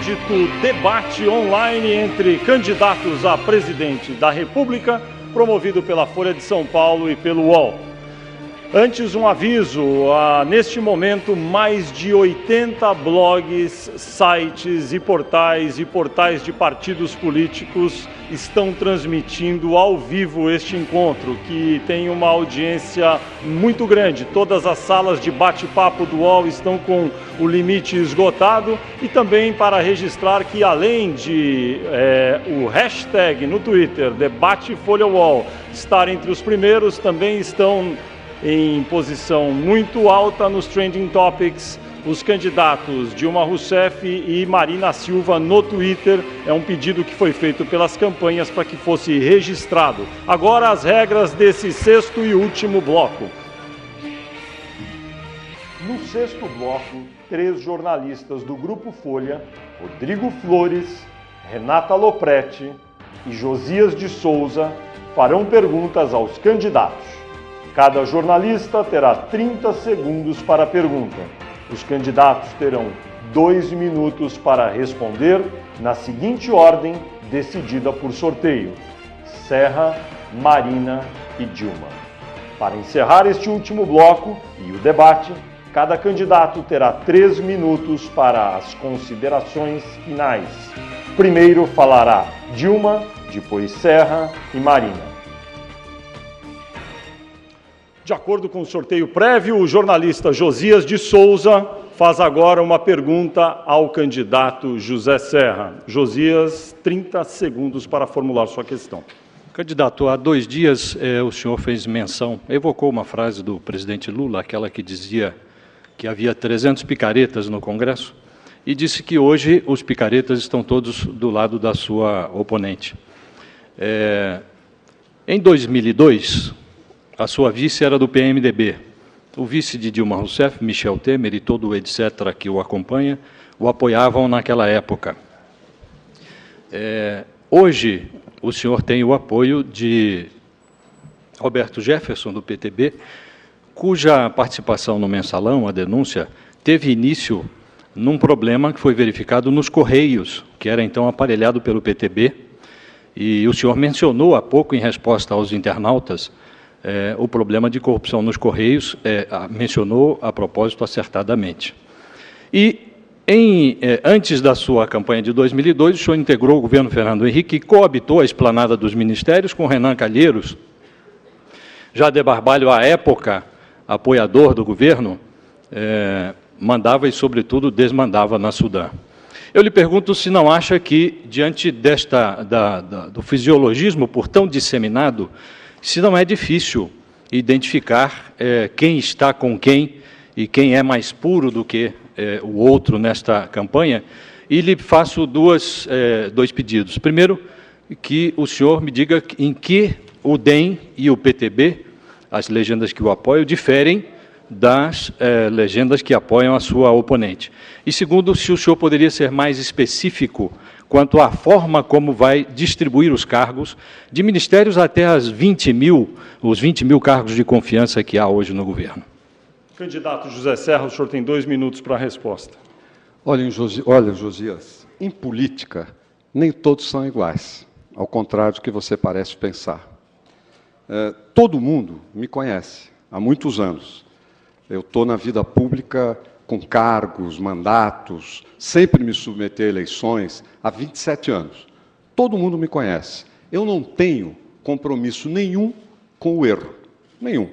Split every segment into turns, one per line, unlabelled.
inédito debate online entre candidatos a presidente da República, promovido pela Folha de São Paulo e pelo UOL. Antes, um aviso: neste momento, mais de 80 blogs, sites e portais de partidos políticos estão transmitindo ao vivo este encontro, que tem uma audiência muito grande. Todas as salas de bate-papo do UOL estão com o limite esgotado, e também para registrar que, além de o hashtag no Twitter, Debate Folha UOL, estar entre os primeiros, também estão em posição muito alta nos Trending Topics os candidatos Dilma Rousseff e Marina Silva no Twitter. É um pedido que foi feito pelas campanhas para que fosse registrado. Agora as regras desse sexto e último bloco. No sexto bloco, 3 jornalistas do Grupo Folha, Rodrigo Flores, Renata Lopretti e Josias de Souza, farão perguntas aos candidatos. Cada jornalista terá 30 segundos para a pergunta. Os candidatos terão 2 minutos para responder na seguinte ordem, decidida por sorteio: Serra, Marina e Dilma. Para encerrar este último bloco e o debate, cada candidato terá 3 minutos para as considerações finais. Primeiro falará Dilma, depois Serra e Marina. De acordo com o sorteio prévio, o jornalista Josias de Souza faz agora uma pergunta ao candidato José Serra. Josias, 30 segundos para formular sua questão.
Candidato, há 2 dias o senhor fez menção, evocou uma frase do presidente Lula, aquela que dizia que havia 300 picaretas no Congresso, e disse que hoje os picaretas estão todos do lado da sua oponente. Em 2002... a sua vice era do PMDB. O vice de Dilma Rousseff, Michel Temer, e todo o etc. que o acompanha, o apoiavam naquela época. Hoje, o senhor tem o apoio de Roberto Jefferson, do PTB, cuja participação no Mensalão, a denúncia, teve início num problema que foi verificado nos Correios, que era então aparelhado pelo PTB, e o senhor mencionou há pouco, em resposta aos internautas, o problema de corrupção nos Correios, mencionou a propósito acertadamente. E, antes da sua campanha de 2002, o senhor integrou o governo Fernando Henrique e coabitou a esplanada dos ministérios com Renan Calheiros. Jade Barbalho, à época, apoiador do governo, mandava e, sobretudo, desmandava na Sudã. Eu lhe pergunto se não acha que, diante do fisiologismo por tão disseminado, se não é difícil identificar quem está com quem e quem é mais puro do que o outro nesta campanha, e lhe faço dois pedidos. Primeiro, que o senhor me diga em que o DEM e o PTB, as legendas que o apoiam, diferem das legendas que apoiam a sua oponente. E segundo, se o senhor poderia ser mais específico quanto à forma como vai distribuir os cargos, de ministérios até os 20 mil cargos de confiança que há hoje no governo.
Candidato José Serra, o senhor tem 2 minutos para a resposta.
Olha, Josias, em política, nem todos são iguais, ao contrário do que você parece pensar. Todo mundo me conhece há muitos anos. Eu estou na vida pública com cargos, mandatos, sempre me submeti a eleições há 27 anos. Todo mundo me conhece. Eu não tenho compromisso nenhum com o erro, nenhum.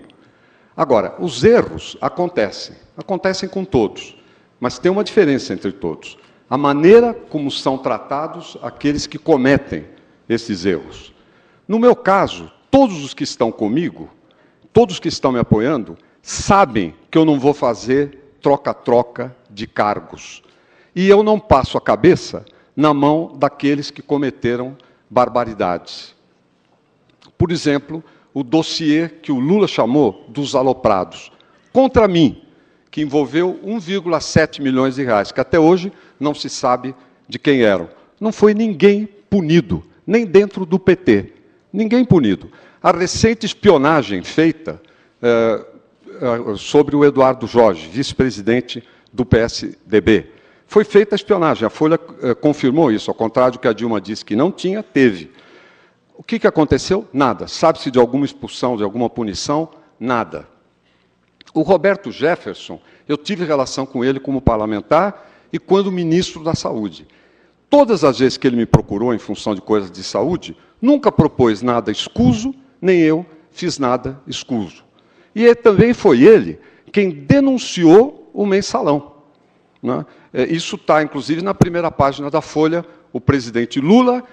Agora, os erros acontecem com todos, mas tem uma diferença entre todos: a maneira como são tratados aqueles que cometem esses erros. No meu caso, todos os que estão comigo, todos que estão me apoiando, sabem que eu não vou fazer troca-troca de cargos. E eu não passo a cabeça na mão daqueles que cometeram barbaridades. Por exemplo, o dossiê que o Lula chamou dos aloprados, contra mim, que envolveu 1,7 milhões de reais, que até hoje não se sabe de quem eram. Não foi ninguém punido, nem dentro do PT. Ninguém punido. A recente espionagem feita sobre o Eduardo Jorge, vice-presidente do PSDB, Foi feita a espionagem, a Folha confirmou isso, ao contrário do que a Dilma disse que não tinha, teve. O que aconteceu? Nada. Sabe-se de alguma expulsão, de alguma punição? Nada. O Roberto Jefferson, eu tive relação com ele como parlamentar e quando ministro da Saúde. Todas as vezes que ele me procurou em função de coisas de saúde, nunca propôs nada escuso, nem eu fiz nada escuso. E também foi ele quem denunciou o mensalão, né? Isso está, inclusive, na primeira página da Folha. O presidente Lula,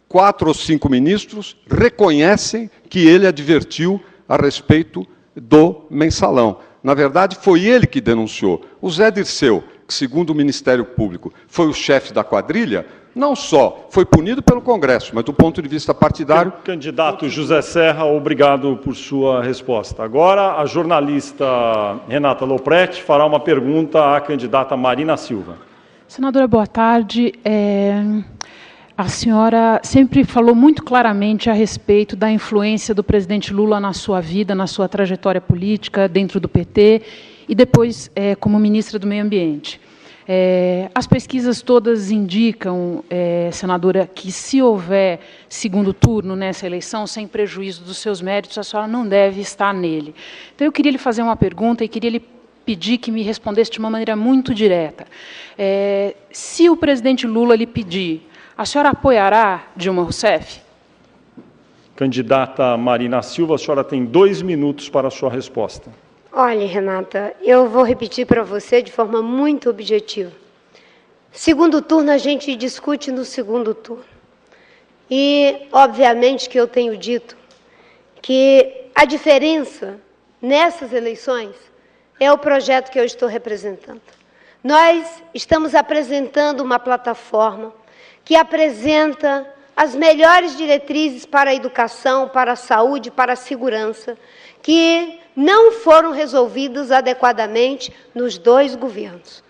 4 ou 5 ministros, reconhecem que ele advertiu a respeito do mensalão. Na verdade, foi ele que denunciou. O Zé Dirceu, que, segundo o Ministério Público, foi o chefe da quadrilha, não só foi punido pelo Congresso, mas do ponto de vista partidário...
Candidato José Serra, obrigado por sua resposta. Agora, a jornalista Renata Lopretti fará uma pergunta à candidata Marina Silva.
Senadora, boa tarde. A senhora sempre falou muito claramente a respeito da influência do presidente Lula na sua vida, na sua trajetória política, dentro do PT, e depois como ministra do Meio Ambiente. As pesquisas todas indicam, senadora, que se houver segundo turno nessa eleição, sem prejuízo dos seus méritos, a senhora não deve estar nele. Então, eu queria lhe fazer uma pergunta e queria lhe pedir que me respondesse de uma maneira muito direta. Se o presidente Lula lhe pedir, a senhora apoiará Dilma Rousseff?
Candidata Marina Silva, a senhora tem 2 minutos para a sua resposta.
Olha, Renata, eu vou repetir para você de forma muito objetiva. Segundo turno, a gente discute no segundo turno. E, obviamente, que eu tenho dito que a diferença nessas eleições é o projeto que eu estou representando. Nós estamos apresentando uma plataforma que apresenta as melhores diretrizes para a educação, para a saúde, para a segurança, que não foram resolvidos adequadamente nos 2 governos.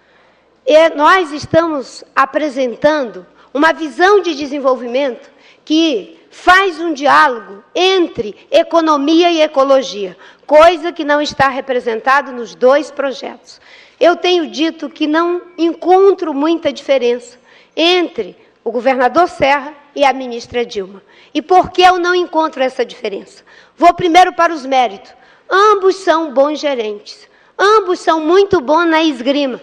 E nós estamos apresentando uma visão de desenvolvimento que faz um diálogo entre economia e ecologia, coisa que não está representada nos 2 projetos. Eu tenho dito que não encontro muita diferença entre o governador Serra e a ministra Dilma. E por que eu não encontro essa diferença? Vou primeiro para os méritos. Ambos são bons gerentes, ambos são muito bons na esgrima,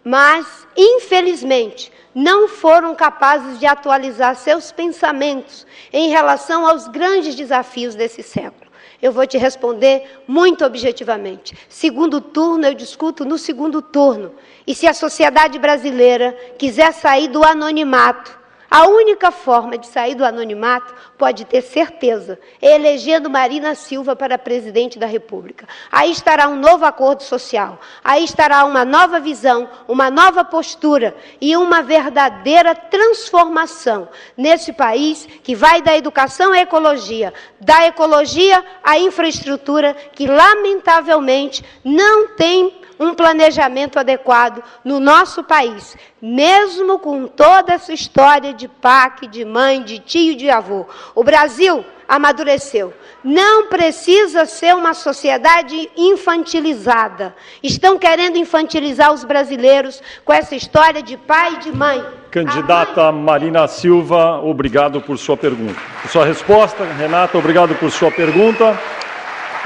mas, infelizmente, não foram capazes de atualizar seus pensamentos em relação aos grandes desafios desse século. Eu vou te responder muito objetivamente. Segundo turno, eu discuto no segundo turno. E se a sociedade brasileira quiser sair do anonimato, a única forma de sair do anonimato, pode ter certeza, é elegendo Marina Silva para presidente da República. Aí estará um novo acordo social, aí estará uma nova visão, uma nova postura e uma verdadeira transformação nesse país que vai da educação à ecologia, da ecologia à infraestrutura, que lamentavelmente não tem um planejamento adequado no nosso país, mesmo com toda essa história de PAC, de mãe, de tio, de avô. O Brasil amadureceu. Não precisa ser uma sociedade infantilizada. Estão querendo infantilizar os brasileiros com essa história de pai e de mãe.
Candidata Marina Silva, obrigado por sua pergunta. Por sua resposta, Renata, obrigado por sua pergunta.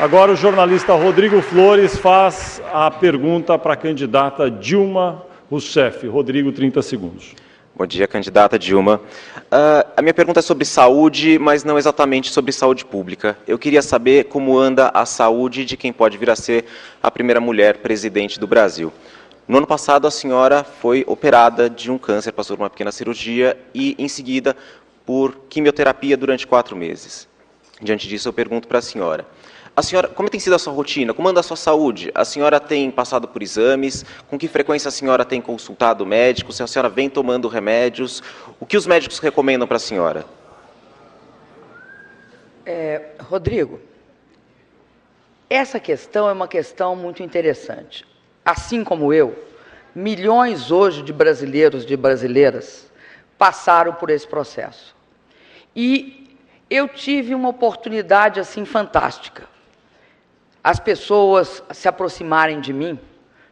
Agora o jornalista Rodrigo Flores faz a pergunta para a candidata Dilma Rousseff. Rodrigo, 30 segundos.
Bom dia, candidata Dilma. A minha pergunta é sobre saúde, mas não exatamente sobre saúde pública. Eu queria saber como anda a saúde de quem pode vir a ser a primeira mulher presidente do Brasil. No ano passado, a senhora foi operada de um câncer, passou por uma pequena cirurgia e, em seguida, por quimioterapia durante 4 meses. Diante disso, eu pergunto para a senhora, como tem sido a sua rotina? Como anda a sua saúde? A senhora tem passado por exames? Com que frequência a senhora tem consultado o médico? Se a senhora vem tomando remédios? O que os médicos recomendam para a senhora?
Rodrigo, essa questão é uma questão muito interessante. Assim como eu, milhões hoje de brasileiros e de brasileiras passaram por esse processo. E eu tive uma oportunidade assim fantástica. As pessoas se aproximarem de mim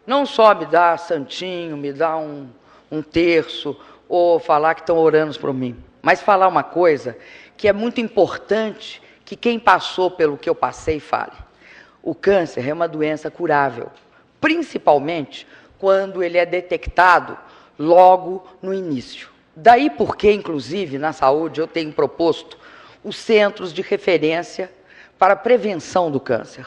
não só me dar santinho, me dar um terço, ou falar que estão orando por mim, mas falar uma coisa que é muito importante que quem passou pelo que eu passei fale. O câncer é uma doença curável, principalmente quando ele é detectado logo no início. Daí porque, inclusive, na saúde, eu tenho proposto os centros de referência para a prevenção do câncer.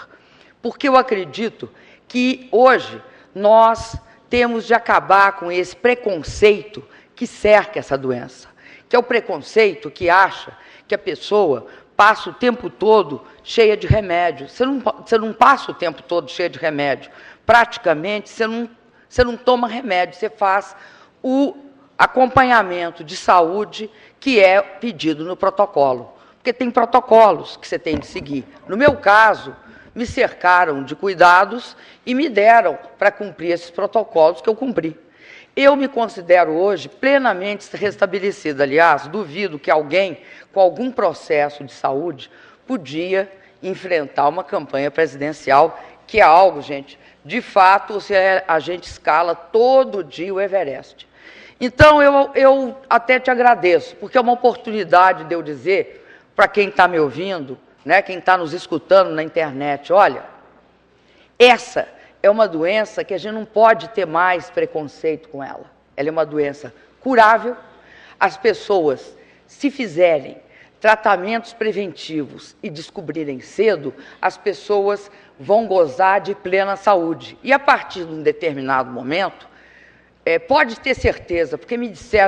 Porque eu acredito que hoje nós temos de acabar com esse preconceito que cerca essa doença, que é o preconceito que acha que a pessoa passa o tempo todo cheia de remédio. Você não passa o tempo todo cheia de remédio. Praticamente, você não toma remédio, você faz o acompanhamento de saúde que é pedido no protocolo. Porque tem protocolos que você tem de seguir. No meu caso, me cercaram de cuidados e me deram para cumprir esses protocolos que eu cumpri. Eu me considero hoje plenamente restabelecida. Aliás, duvido que alguém com algum processo de saúde podia enfrentar uma campanha presidencial, que é algo, gente, de fato, a gente escala todo dia o Everest. Então, eu até te agradeço, porque é uma oportunidade de eu dizer para quem está me ouvindo, né, quem está nos escutando na internet, olha, essa é uma doença que a gente não pode ter mais preconceito com ela. Ela é uma doença curável. As pessoas, se fizerem tratamentos preventivos e descobrirem cedo, as pessoas vão gozar de plena saúde. E a partir de um determinado momento, pode ter certeza, porque me disseram